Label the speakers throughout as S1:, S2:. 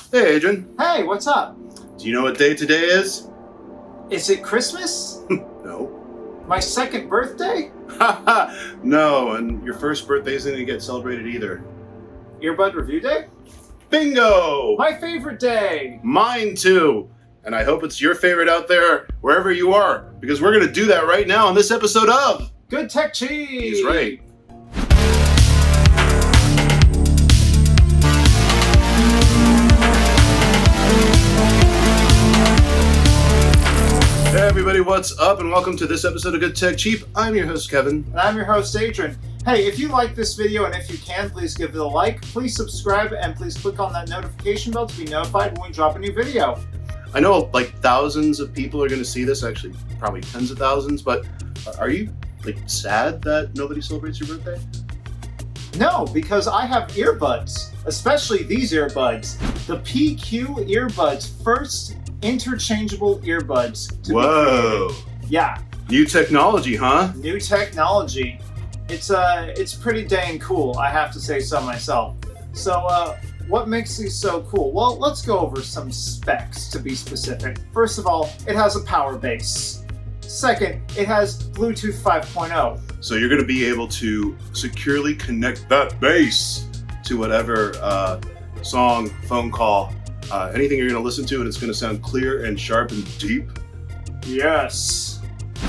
S1: Hey, Adron.
S2: Hey, what's up?
S1: Do you know what day today is?
S2: Is it Christmas?
S1: No.
S2: My second birthday?
S1: No, and your first birthday isn't going to get celebrated either.
S2: Earbud Review Day?
S1: Bingo!
S2: My favorite day!
S1: Mine too. And I hope it's your favorite out there, wherever you are, because we're going to do that right now on this episode of
S2: Good Tech Cheap!
S1: He's right. Hey everybody, what's up and welcome to this episode of Good Tech Cheap. I'm your host Kevin.
S2: And I'm your host Adron. Hey, if you like this video and if you can, please give it a like, please subscribe, and please click on that notification bell to be notified when we drop a new video.
S1: I know like thousands of people are going to see this, actually probably tens of thousands, but are you like sad that nobody celebrates your birthday?
S2: No, because I have earbuds, especially these earbuds. The PQ earbuds, first interchangeable earbuds.
S1: Whoa.
S2: Yeah.
S1: New technology, huh?
S2: New technology. It's pretty dang cool, I have to say so myself. So, what makes these so cool? Well, let's go over some specs to be specific. First of all, it has a power base. Second, it has Bluetooth 5.0.
S1: So you're going to be able to securely connect that bass to whatever song, phone call, anything you're going to listen to, and it's going to sound clear and sharp and deep.
S2: Yes.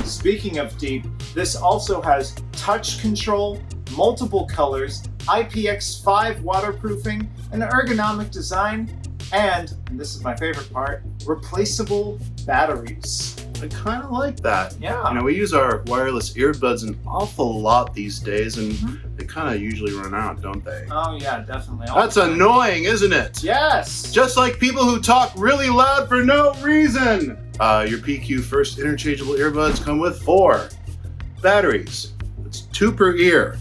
S2: Speaking of deep, this also has touch control, multiple colors, IPX5 waterproofing, an ergonomic design, and this is my favorite part, replaceable batteries.
S1: I kind of like that.
S2: Yeah.
S1: You know, we use our wireless earbuds an awful lot these days, and they kind of usually run out, don't they?
S2: Oh yeah, definitely.
S1: That's annoying, isn't it?
S2: Yes.
S1: Just like people who talk really loud for no reason. Your PQ first interchangeable earbuds come with 4 batteries. It's 2 per ear.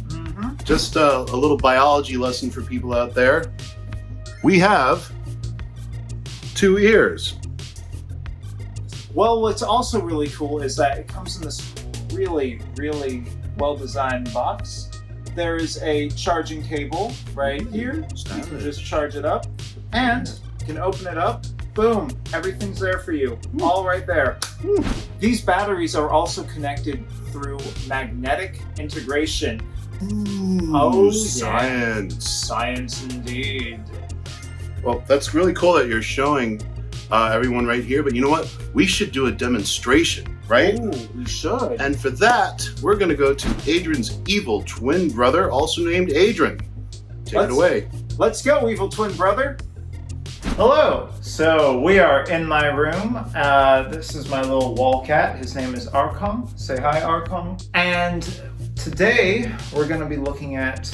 S1: Just a little biology lesson for people out there. We have 2 ears.
S2: Well, what's also really cool is that it comes in this really, really well-designed box. There is a charging cable right here. You can just charge it up, and you can open it up. Boom, everything's there for you, all right there. These batteries are also connected through magnetic integration.
S1: Oh, science.
S2: Yeah. Science indeed.
S1: Well, that's really cool that you're showing everyone right here, but you know what? We should do a demonstration, right?
S2: Ooh, we should.
S1: And for that, we're going to go to Adron's evil twin brother, also named Adron. Take it away.
S2: Let's go, evil twin brother. Hello. So we are in my room. This is my little wall cat. His name is Arkham. Say hi, Arkham. And today we're going to be looking at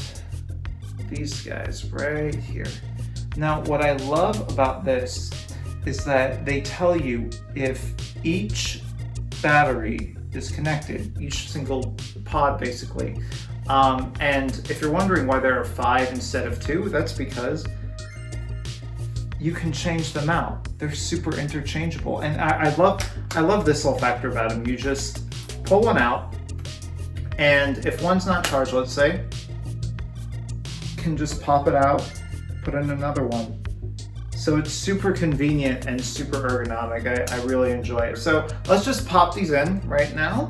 S2: these guys right here. Now, what I love about this is that they tell you if each battery is connected, each single pod basically. And if you're wondering why there are 5 instead of 2, that's because you can change them out. They're super interchangeable. And I love this little factor about them. You just pull one out, and if one's not charged, let's say, you can just pop it out, put in another one. So it's super convenient and super ergonomic. I really enjoy it. So let's just pop these in right now.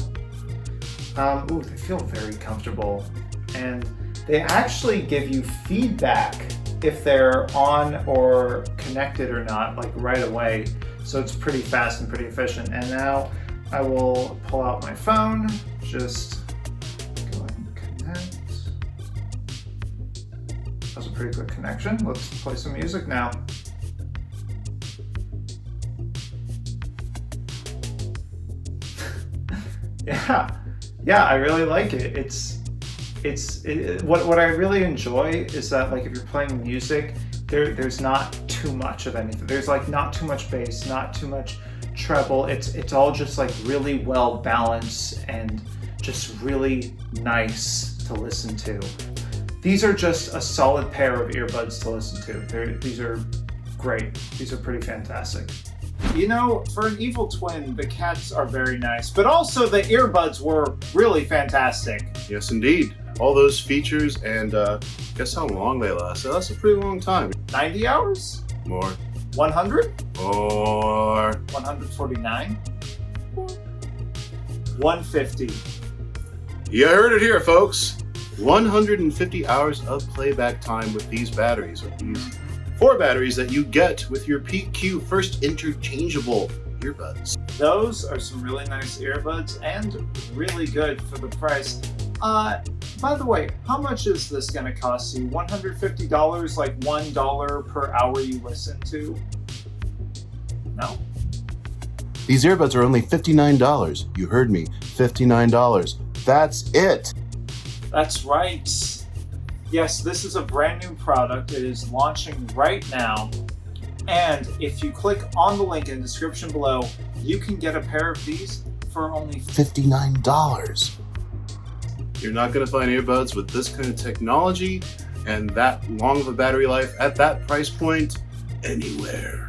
S2: Ooh, they feel very comfortable. And they actually give you feedback if they're on or connected or not, like right away. So it's pretty fast and pretty efficient. And now I will pull out my phone, just go ahead and connect. That was a pretty quick connection. Let's play some music now. Yeah, I really like it. What I really enjoy is that, like, if you're playing music, there's not too much of anything. There's like not too much bass, not too much treble. It's all just like really well balanced and just really nice to listen to. These are just a solid pair of earbuds to listen to. These are great. These are pretty fantastic. You know, for an evil twin, the cats are very nice, but also the earbuds were really fantastic.
S1: Yes, indeed. All those features, and guess how long they last? They last a pretty long time.
S2: 90 hours?
S1: More.
S2: 100?
S1: Or
S2: 149? 150.
S1: you heard it here, folks. 150 hours of playback time with these batteries, with these 4 batteries that you get with your PQ First Interchangeable earbuds.
S2: Those are some really nice earbuds and really good for the price. By the way, how much is this going to cost you? $150, like $1 per hour you listen to? No?
S1: These earbuds are only $59. You heard me, $59. That's it.
S2: That's right. Yes, this is a brand new product. It is launching right now. And if you click on the link in the description below, you can get a pair of these for only
S1: $59. You're not going to find earbuds with this kind of technology and that long of a battery life at that price point anywhere.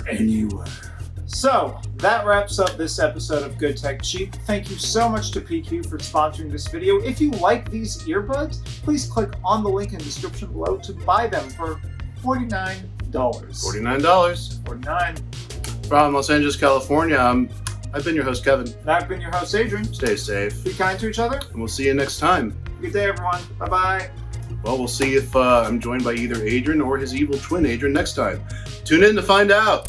S2: So, that wraps up this episode of Good Tech Cheap. Thank you so much to PQ for sponsoring this video. If you like these earbuds, please click on the link in the description below to buy them for $49.
S1: $49.
S2: $49.
S1: From Los Angeles, California, I've been your host, Kevin.
S2: And I've been your host, Adron.
S1: Stay safe.
S2: Be kind to each other.
S1: And we'll see you next time.
S2: Good day, everyone. Bye-bye.
S1: Well, we'll see if I'm joined by either Adron or his evil twin, Adron, next time. Tune in to find out.